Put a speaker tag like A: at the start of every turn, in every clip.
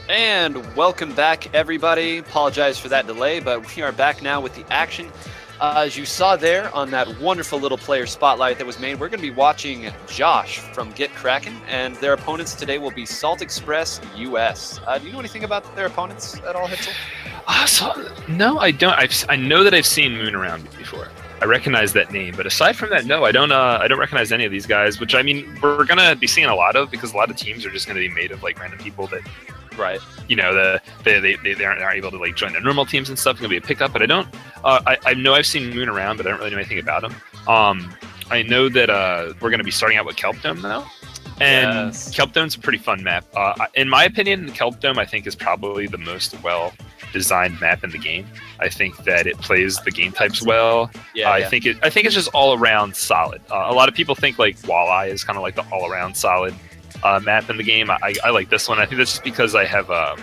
A: And welcome back, everybody. Apologize for that delay, but we are back now with the action. As you saw there on that wonderful little player spotlight that was made, we're going to be watching Josh from Get Kraken, and their opponents today will be Salt Express US. Do you know anything about their opponents at all, Hitzel?
B: No, I don't. I know that I've seen Moon around before. I recognize that name, but aside from that, no, I don't. I don't recognize any of these guys. Which I mean, we're gonna be seeing a lot of because a lot of teams are just gonna be made of like random people that,
A: Right.
B: you know, they aren't able to like join the normal teams and stuff. It's gonna be a pickup, but I don't. I know I've seen Moon around, but I don't really know anything about him. I know that we're gonna be starting out with Kelp Dome though. And
A: Yes.
B: Kelp Dome's a pretty fun map. In my opinion, Kelp Dome I think is probably the most well-designed map in the game. I think that it plays the game types well. I think it's just all around solid. A lot of people think like Walleye is kind of like the all-around solid map in the game. I like this one. I think that's just because I have a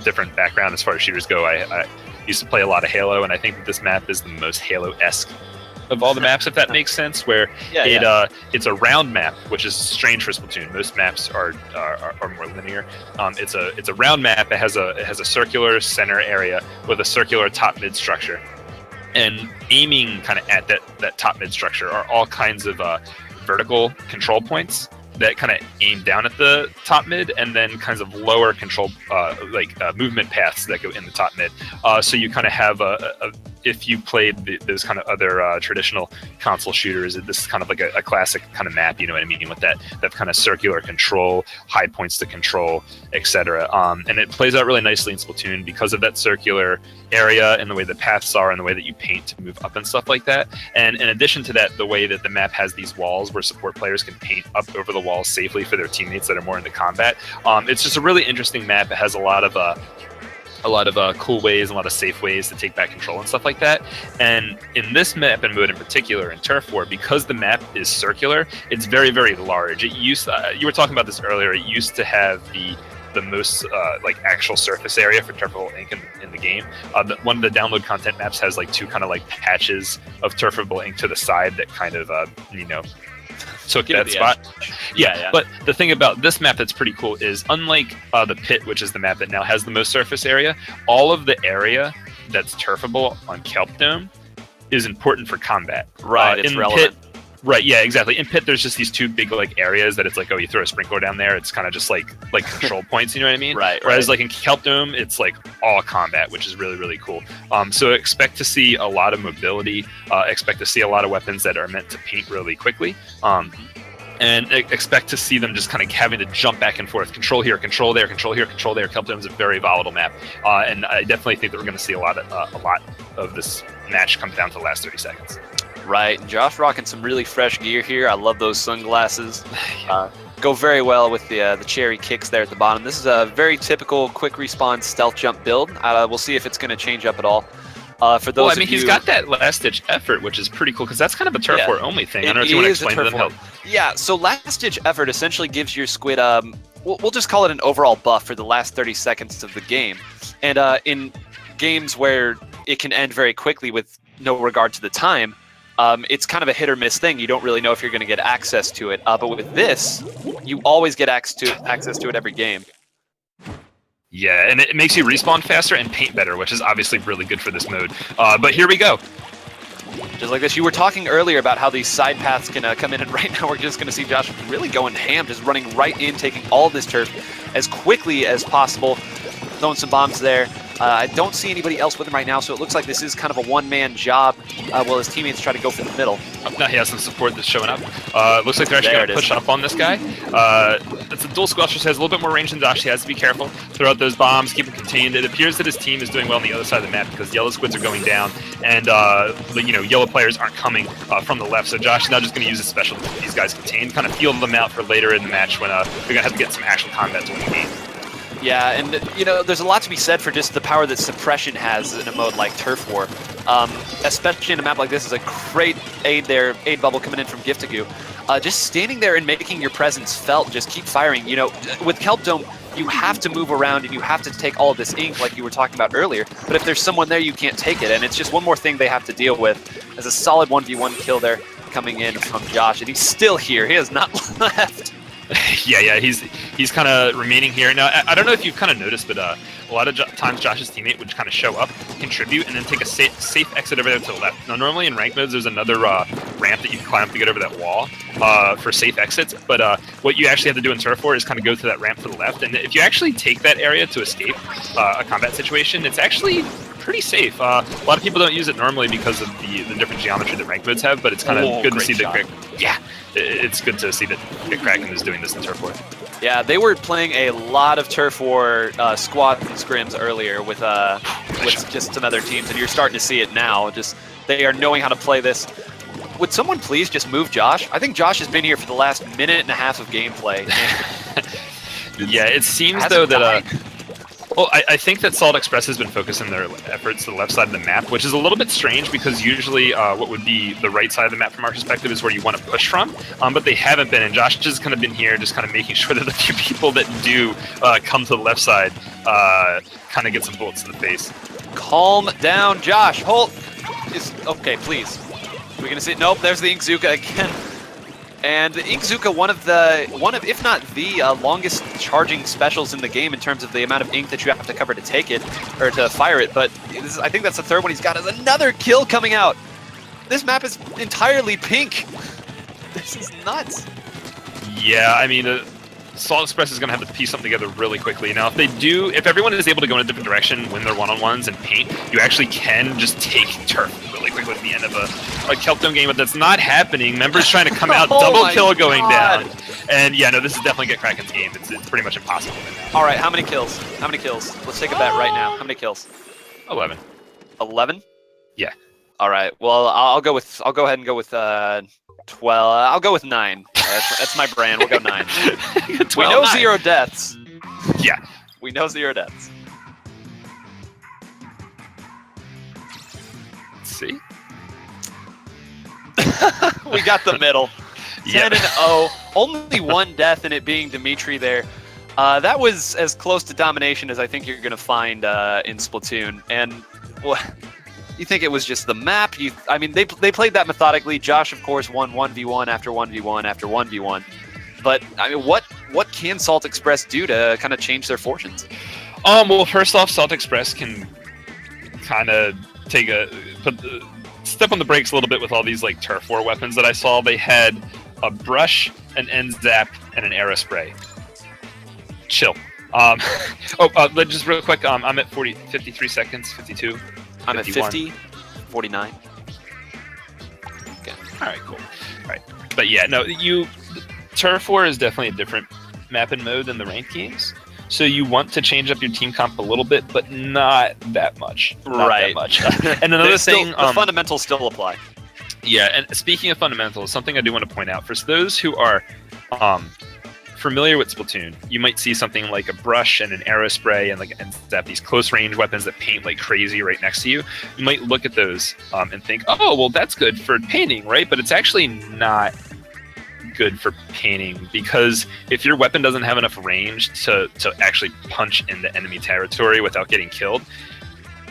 B: different background as far as shooters go. I used to play a lot of Halo, and I think that this map is the most Halo-esque of all the maps, if that makes sense, where it's a round map, which is strange for Splatoon. Most maps are more linear. It's a round map. It has a circular center area with a circular top mid structure, and aiming kind of at that top mid structure are all kinds of vertical control points that kind of aim down at the top mid, and then kinds of lower control movement paths that go in the top mid. So you kind of have if you played those kind of other traditional console shooters, this is kind of like a classic kind of map, you know what I mean, with that kind of circular control, high points to control, etc. And it plays out really nicely in Splatoon because of that circular area and the way the paths are and the way that you paint to move up and stuff like that. And in addition to that, the way that the map has these walls where support players can paint up over the walls safely for their teammates that are more into combat. It's just a really interesting map. It has a lot of cool ways, a lot of safe ways to take back control and stuff like that. And in this map and mode in particular, in Turf War, because the map is circular, it's very, very large. It used you were talking about this earlier. It used to have the most actual surface area for Turfable ink in the game. One of the download content maps has like two kind of like patches of Turfable ink to the side that kind of took that spot. Yeah. But the thing about this map that's pretty cool is, unlike the Pit, which is the map that now has the most surface area, all of the area that's turfable on Kelp Dome is important for combat.
A: Right, it's relevant.
B: Pit, right, yeah, exactly. In Pit, there's just these two big like areas that it's like, oh, you throw a sprinkler down there, it's kind of just like control points, you know what I mean?
A: Right.
B: Whereas like in Kelp Dome, it's like all combat, which is really, really cool. So expect to see a lot of mobility, expect to see a lot of weapons that are meant to paint really quickly. And expect to see them just kind of having to jump back and forth. Control here, control there, control here, control there. Kelp Dome is a very volatile map. And I definitely think that we're going to see a lot of this match come down to the last 30 seconds.
A: Right. Josh rocking some really fresh gear here. I love those sunglasses. Go very well with the cherry kicks there at the bottom. This is a very typical quick respawn stealth jump build. We'll see if it's going to change up at all. For those
B: he's got that last-ditch effort, which is pretty cool, because that's kind of a Turf War only thing. I don't know if you want to explain to them.
A: Yeah, so last-ditch effort essentially gives your squid, we'll just call it an overall buff for the last 30 seconds of the game. And in games where it can end very quickly with no regard to the time, it's kind of a hit-or-miss thing. You don't really know if you're going to get access to it. But with this, you always get access to it every game.
B: Yeah, and it makes you respawn faster and paint better, which is obviously really good for this mode. But here we go.
A: Just like this. You were talking earlier about how these side paths can come in, and right now we're just going to see Josh really going ham, just running right in, taking all of this turf as quickly as possible, throwing some bombs there. I don't see anybody else with him right now, so it looks like this is kind of a one-man job while his teammates try to go for the middle.
B: Now he has some support that's showing up. Looks like they're actually going to push up on this guy. It's a dual squelcher, so he has a little bit more range than Josh. He has to be careful. Throw out those bombs, keep him contained. It appears that his team is doing well on the other side of the map because yellow squids are going down, and yellow players aren't coming from the left. So Josh is now just going to use his special to keep these guys contained, kind of feel them out for later in the match when they're going to have to get some actual combat to win the game.
A: Yeah, and there's a lot to be said for just the power that suppression has in a mode like Turf War. Especially in a map like this is a great aid bubble coming in from Giftigoo. Just standing there and making your presence felt, just keep firing. With Kelp Dome, you have to move around and you have to take all of this ink like you were talking about earlier. But if there's someone there, you can't take it. And it's just one more thing they have to deal with. As a solid 1v1 kill there coming in from Josh. And he's still here. He has not left.
B: Yeah, he's kind of remaining here. Now, I don't know if you've kind of noticed, but a lot of times Josh's teammate would kind of show up, contribute, and then take a safe exit over there to the left. Now, normally in ranked modes, there's another ramp that you can climb to get over that wall for safe exits, but what you actually have to do in Turf War is kind of go to that ramp to the left, and if you actually take that area to escape a combat situation, it's actually pretty safe. A lot of people don't use it normally because of the different geometry that ranked modes have, but it's kind of good to see that. Yeah, it's good to see that Kraken is doing this in Turf War.
A: Yeah, they were playing a lot of Turf War squads and scrims earlier with just some other teams, and you're starting to see it now. Just they are knowing how to play this. Would someone please just move Josh? I think Josh has been here for the last minute and a half of gameplay.
B: Yeah, it seems though that well, I think that Salt Express has been focusing their efforts to the left side of the map, which is a little bit strange because usually what would be the right side of the map from our perspective is where you want to push from, but they haven't been, and Josh has kind of been here just kind of making sure that the few people that do come to the left side kind of get some bullets to the face.
A: Calm down, Josh. Hold. Okay, please. We're going to see. Nope, there's the Inkzuka again. And Inkzuka, one of if not the longest charging specials in the game in terms of the amount of ink that you have to cover to take it, or to fire it, but I think that's the third one he's got, is another kill coming out. This map is entirely pink. This is nuts.
B: Yeah, I mean, Salt Express is going to have to piece something together really quickly. Now, if everyone is able to go in a different direction when they're one-on-ones and paint, you actually can just take turf really quickly at the end of a Kelpdome game, but that's not happening. Members trying to come out, double kill going down. And yeah, no, this is definitely Get Kraken's game. It's pretty much impossible.
A: All right, how many kills? How many kills? Let's take a bet right now. How many kills?
B: 11.
A: 11?
B: Yeah.
A: All right. Well, I'll go ahead and go with 12. I'll go with 9. That's my brand. We'll go 9.
B: 12,
A: we know
B: 9.
A: 0 deaths.
B: Yeah.
A: We know 0 deaths.
B: Let's see.
A: We got the middle. 10
B: Yeah.
A: and 0. Only 1 death, and it being Dimitri there. That was as close to domination as I think you're going to find in Splatoon. And you think it was just the map? I mean, they played that methodically. Josh, of course, won 1v1 after 1v1 after 1v1. But I mean, what can Salt Express do to kind of change their fortunes?
B: Well, first off, Salt Express can kind of step on the brakes a little bit with all these like Turf War weapons that I saw. They had a brush, an end zap, and an arrow spray. Chill. Just real quick. I'm at 53 seconds, 52.
A: I'm
B: 51.
A: at 50, 49. Okay.
B: All right, cool. All right, but yeah, no, Turf War is definitely a different map and mode than the ranked games. So you want to change up your team comp a little bit, but not that much. Not
A: Right.
B: that much. And another thing,
A: the fundamentals still apply.
B: Yeah, and speaking of fundamentals, something I do want to point out for those who are familiar with Splatoon, you might see something like a brush and an arrow spray and these close range weapons that paint like crazy right next to you. You might look at those and think, oh, well, that's good for painting, right? But it's actually not good for painting, because if your weapon doesn't have enough range to actually punch into enemy territory without getting killed,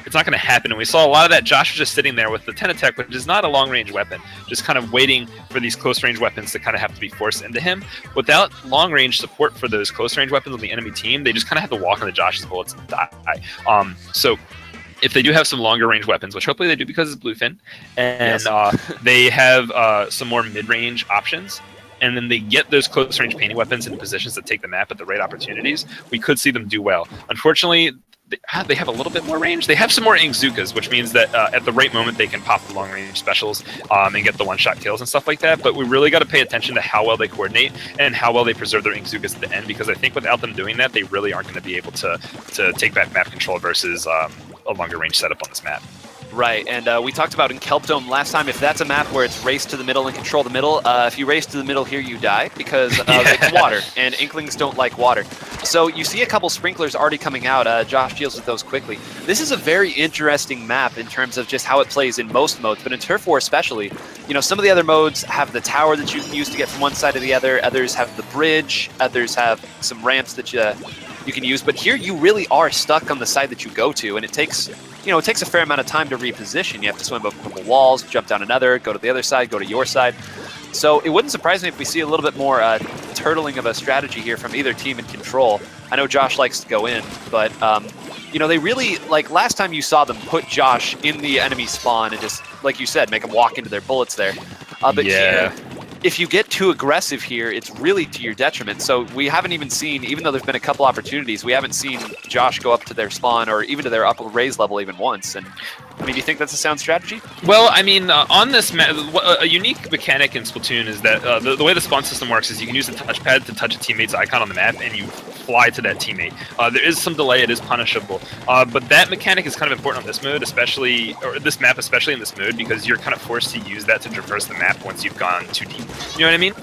B: it's not going to happen. And we saw a lot of that. Josh was just sitting there with the Tenatech, which is not a long-range weapon, just kind of waiting for these close-range weapons to kind of have to be forced into him. Without long-range support for those close-range weapons on the enemy team, they just kind of have to walk into Josh's bullets and die. So if they do have some longer-range weapons, which hopefully they do because it's Bluefin, and yes. They have some more mid-range options, and then they get those close-range painting weapons in positions that take the map at the right opportunities, we could see them do well. Unfortunately, they have a little bit more range. They have some more Inkzukas, which means that at the right moment they can pop the long-range specials and get the one-shot kills and stuff like that. But we really got to pay attention to how well they coordinate and how well they preserve their Inkzukas at the end, because I think without them doing that, they really aren't going to be able to take back map control versus a longer-range setup on this map.
A: Right, and we talked about in Kelpdome last time, if that's a map where it's race to the middle and control the middle, if you race to the middle here, you die, because it's water, and Inklings don't like water. So you see a couple sprinklers already coming out. Josh deals with those quickly. This is a very interesting map in terms of just how it plays in most modes, but in Turf War especially, you know, some of the other modes have the tower that you can use to get from one side to the other, others have the bridge, others have some ramps that you can use, but here you really are stuck on the side that you go to, and it takes a fair amount of time to reposition. You have to swim up a couple walls, jump down another, go to the other side, go to your side. So it wouldn't surprise me if we see a little bit more turtling of a strategy here from either team in control. I know Josh likes to go in, but you know, they really, like last time you saw them put Josh in the enemy spawn and just, like you said, make them walk into their bullets there. But
B: yeah.
A: here, if you get too aggressive here, it's really to your detriment. So we haven't even seen, even though there's been a couple opportunities, we haven't seen Josh go up to their spawn or even to their upper raise level even once. And I mean, do you think that's a sound strategy?
B: Well, I mean, on this map, a unique mechanic in Splatoon is that the way the spawn system works is you can use the touchpad to touch a teammate's icon on the map, and you fly to that teammate. There is some delay; it is punishable, but that mechanic is kind of important on this mode, especially, or this map, especially in this mode, because you're kind of forced to use that to traverse the map once you've gone too deep. You know what I mean?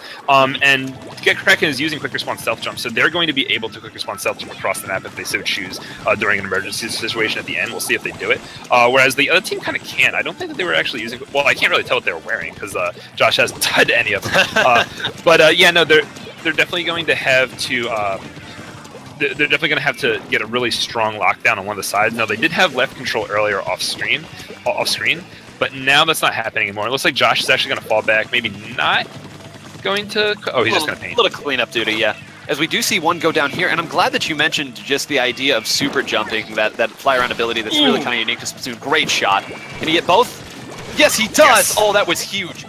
B: And Kraken is using quick response stealth jump, so they're going to be able to quick response stealth jump across the map if they so choose during an emergency situation at the end. We'll see if they do it. Whereas the other team kind of can't. I don't think that they were actually using. Well, I can't really tell what they were wearing because Josh hasn't tied any of them. But yeah, no, they're definitely going to have to. They're definitely going to have to get a really strong lockdown on one of the sides. Now they did have left control earlier off screen, but now that's not happening anymore. It looks like Josh is actually going to fall back. Maybe not going to. Oh, he's just going to paint.
A: A little cleanup duty, yeah. As we do see one go down here, and I'm glad that you mentioned just the idea of super jumping, that fly around ability that's really kind of unique to Splatoon. Great shot. Can he get both? Yes, he does! Yes. Oh, that was huge.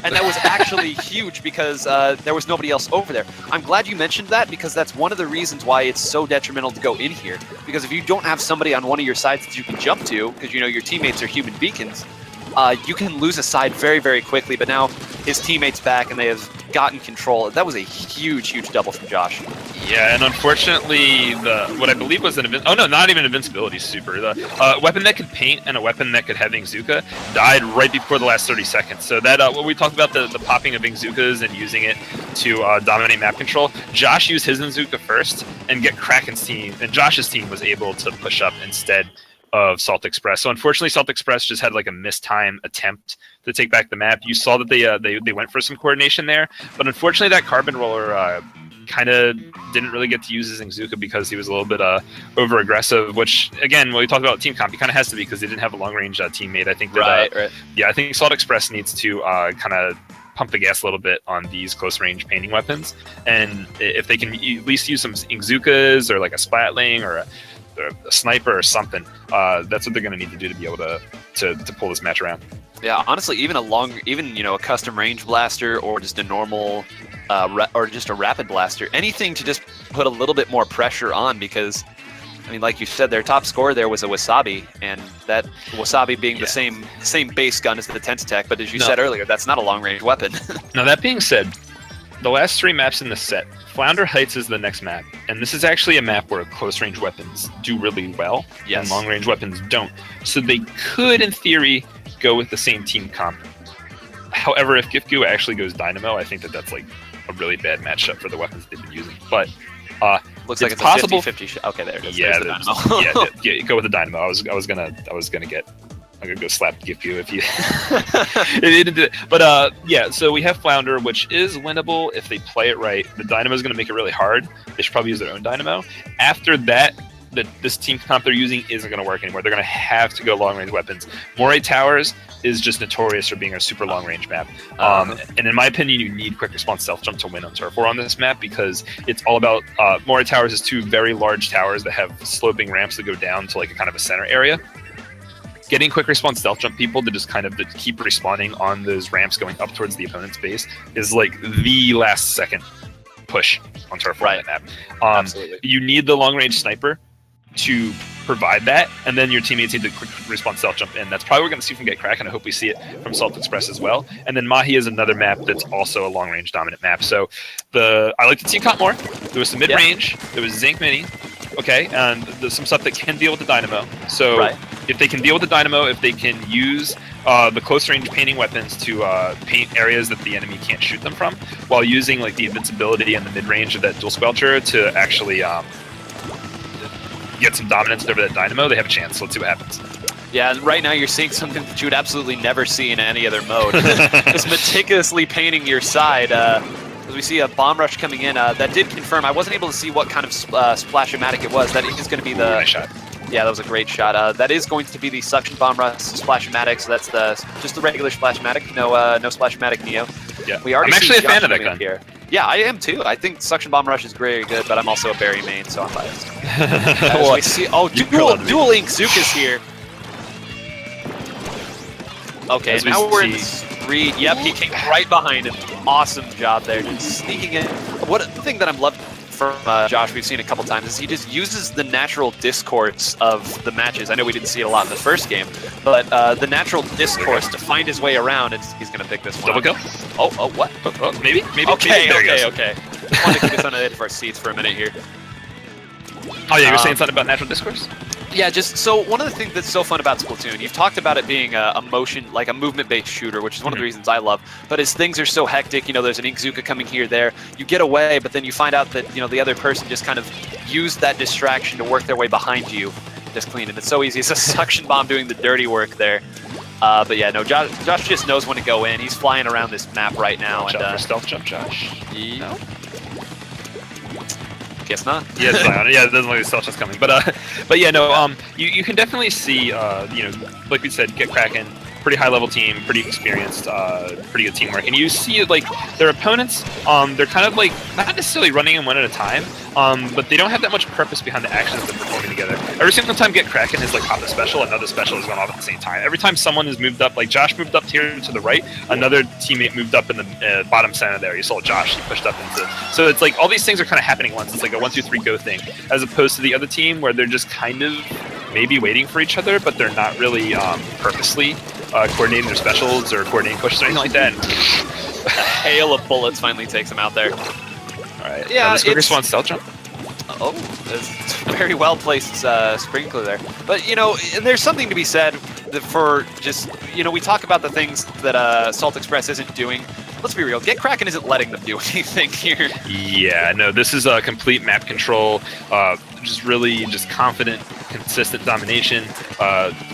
A: And that was actually huge because there was nobody else over there. I'm glad you mentioned that because that's one of the reasons why it's so detrimental to go in here. Because if you don't have somebody on one of your sides that you can jump to, because you know your teammates are human beacons, you can lose a side very, very quickly. But now his teammate's back and they have gotten control. That was a huge, huge double from Josh.
B: Yeah, and unfortunately, what I believe was not even invincibility super. The weapon that could paint and a weapon that could have Inkzuka died right before the last 30 seconds. So that what we talked about, the popping of Inkzukas and using it to dominate map control. Josh used his Inkzuka first and get Kraken's team, and Josh's team was able to push up instead of Salt Express. So unfortunately, Salt Express just had like a missed time attempt to take back the map. You saw that they went for some coordination there, but unfortunately that Carbon Roller kind of didn't really get to use his Inkzuka because he was a little bit over aggressive, which again, when we talk about team comp, he kind of has to be because they didn't have a long range teammate. I think that
A: right.
B: Yeah, I think Salt Express needs to kind of pump the gas a little bit on these close range painting weapons, and if they can at least use some Inkzukas or like a Splatling or a sniper or something, that's what they're going to need to do to be able to pull this match around.
A: Yeah, honestly, even a custom range blaster or just a normal or just a rapid blaster, anything to just put a little bit more pressure on, because I mean, like you said, their top score there was a Wasabi, and that Wasabi being the same base gun as the Tensatech, but as you said earlier, that's not a long range weapon.
B: Now that being said, the last 3 maps in the set, Flounder Heights is the next map, and this is actually a map where close-range weapons do really well, and long-range weapons don't. So they could, in theory, go with the same team comp. However, if Giftgoo actually goes Dynamo, I think that's like a really bad matchup for the weapons they've been using. But
A: looks like it's possible. A 50-50 okay, there it is.
B: Yeah, yeah, go with the Dynamo. I was gonna I'm gonna go slap Giftgoo if you. It didn't do it. But yeah, so we have Flounder, which is winnable if they play it right. The Dynamo is gonna make it really hard. They should probably use their own Dynamo. After that, this team comp they're using isn't gonna work anymore. They're gonna have to go long range weapons. Moray Towers is just notorious for being a super long range map. And in my opinion, you need quick response stealth jump to win on Turf War on this map, because it's all about Moray Towers is 2 very large towers that have sloping ramps that go down to like a kind of a center area. Getting quick response stealth jump people to just kind of keep respawning on those ramps going up towards the opponent's base is like the last second push on Turf War on that map.
A: Absolutely.
B: You need the long range sniper to provide that, and then your teammates need to quick response stealth jump in. That's probably what we're going to see from Get Kraken. I hope we see it from Salt Express as well. And then Mahi is another map that's also a long range dominant map. So I like the team comp more. There was some mid range. There was Zinc Mini. Okay, and there's some stuff that can deal with the Dynamo. So if they can deal with the Dynamo, if they can use the close range painting weapons to paint areas that the enemy can't shoot them from, while using like the invincibility and the mid range of that dual squelcher to actually get some dominance over that Dynamo, they have a chance. Let's see what happens.
A: Yeah, and right now you're seeing something that you would absolutely never see in any other mode. Just meticulously painting your side. As we see a bomb rush coming in, that did confirm. I wasn't able to see what kind of splash-o-matic it was. That is going to be the...
B: Nice shot.
A: Yeah, that was a great shot. That is going to be the suction bomb rush splash-o-matic, so that's just the regular splash-o-matic, no splash-o-matic Neo.
B: Yeah,
A: We already
B: I'm actually a
A: see
B: fan
A: Josh
B: of that
A: coming up
B: gun.
A: here. Yeah, I am too. I think Suction Bomb Rush is very good, but I'm also a Berry main, so I'm biased. As we see, dual Ink Zuka's here. Okay,
B: As we
A: now we're in
B: see-
A: the street. Yep, he came right behind him. Awesome job there, just sneaking in. One thing that I'm loving from Josh, we've seen a couple times, is he just uses the natural discourse of the matches. I know we didn't see it a lot in the first game, but the natural discourse to find his way around, he's going to pick this one
B: Double
A: up.
B: kill.
A: Oh, what?
B: Maybe.
A: Okay,
B: There he goes.
A: okay. I want to keep us on the edge of our seats for a minute here.
B: Oh yeah, you're saying something about natural discourse?
A: Yeah, just so one of the things that's so fun about Splatoon, you've talked about it being a motion, like a movement-based shooter, which is one of the reasons I love. But as things are so hectic, you know, there's an Inkzuka coming here, there, you get away, but then you find out that, you know, the other person just kind of used that distraction to work their way behind you, just clean. And it's so easy. It's a Suction Bomb doing the dirty work there. But yeah, no, Josh just knows when to go in. He's flying around this map right now.
B: Watch out for stealth jump, Josh.
A: No? Guess not.
B: Yeah, it's fine. Yeah, it doesn't look like stealth just coming. But yeah, no. You can definitely see, you know, like we said, Get Kraken, pretty high level team, pretty experienced, pretty good teamwork, and you see like their opponents. They're kind of like not necessarily running in one at a time, but they don't have that much purpose behind the actions they're performing together. Every single time Get Kraken has like popped a special, another special is going off at the same time. Every time someone is moved up, like Josh moved up here to the right, another teammate moved up in the bottom center there. You saw Josh, he pushed up into. So it's like all these things are kind of happening at once. It's like a 1, 2, 3 go thing, as opposed to the other team where they're just kind of maybe waiting for each other, but they're not really purposely coordinating their specials or coordinating pushes or anything like that.
A: A hail of bullets finally takes him out there.
B: All right.
A: Yeah,
B: Squicker Swan stealth jump.
A: Oh, that's very well placed sprinkler there. But, you know, there's something to be said for just, you know, we talk about the things that Salt Express isn't doing. Let's be real, Get Kraken isn't letting them do anything here.
B: Yeah, no, this is a complete map control, just really just confident, consistent domination,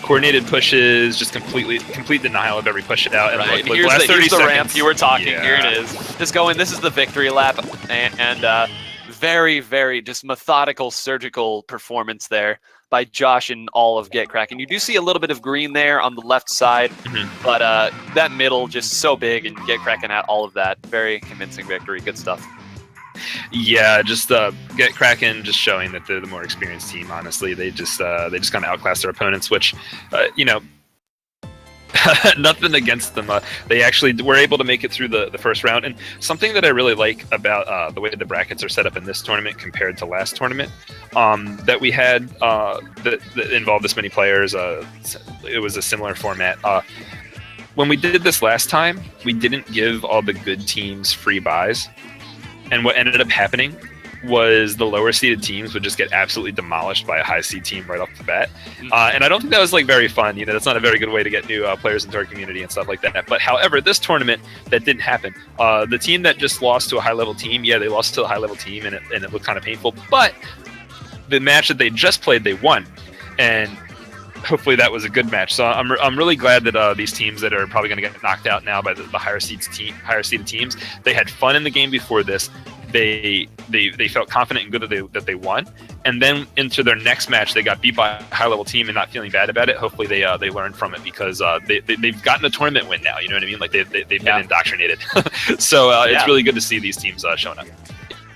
B: coordinated pushes, just complete denial of every push it out. And
A: Right,
B: look,
A: here's
B: last 30
A: the
B: seconds,
A: ramp you were talking,
B: yeah.
A: here it is. Just going, this is the victory lap, and very, very just methodical, surgical performance there by Josh and all of Get Kraken. You do see a little bit of green there on the left side, but that middle just so big, and Get Kraken had all of that. Very convincing victory. Good stuff.
B: Yeah, just Get Kraken just showing that they're the more experienced team. Honestly, they just kind of outclass their opponents, which you know. Nothing against them. They actually were able to make it through the first round. And something that I really like about the way the brackets are set up in this tournament compared to last tournament that we had that involved this many players, it was a similar format. When we did this last time, we didn't give all the good teams free buys. And what ended up happening was the lower seeded teams would just get absolutely demolished by a high seed team right off the bat. And I don't think that was like very fun. You know, that's not a very good way to get new players into our community and stuff like that. But however, this tournament, that didn't happen. The team that just lost to a high level team, yeah, they lost to a high level team and it looked kind of painful. But the match that they just played, they won. And hopefully that was a good match. So I'm really glad that these teams that are probably going to get knocked out now by the higher seeded teams, they had fun in the game before this. They felt confident and good that they won, and then into their next match they got beat by a high level team and not feeling bad about it. Hopefully they learned from it because they've gotten a tournament win now. You know what I mean? Like they've been indoctrinated. So it's really good to see these teams showing up.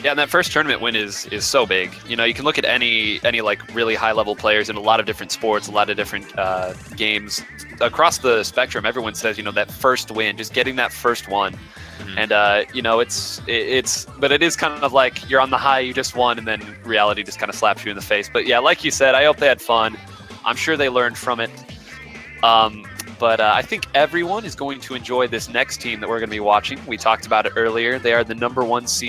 A: Yeah, and that first tournament win is so big. You know, you can look at any like really high level players in a lot of different sports, a lot of different games across the spectrum. Everyone says, you know, that first win, just getting that first one. And you know, but it is kind of like you're on the high, you just won, and then reality just kind of slaps you in the face. But yeah, like you said, I hope they had fun. I'm sure they learned from it. But I think everyone is going to enjoy this next team that we're going to be watching. We talked about it earlier. They are the #1 seed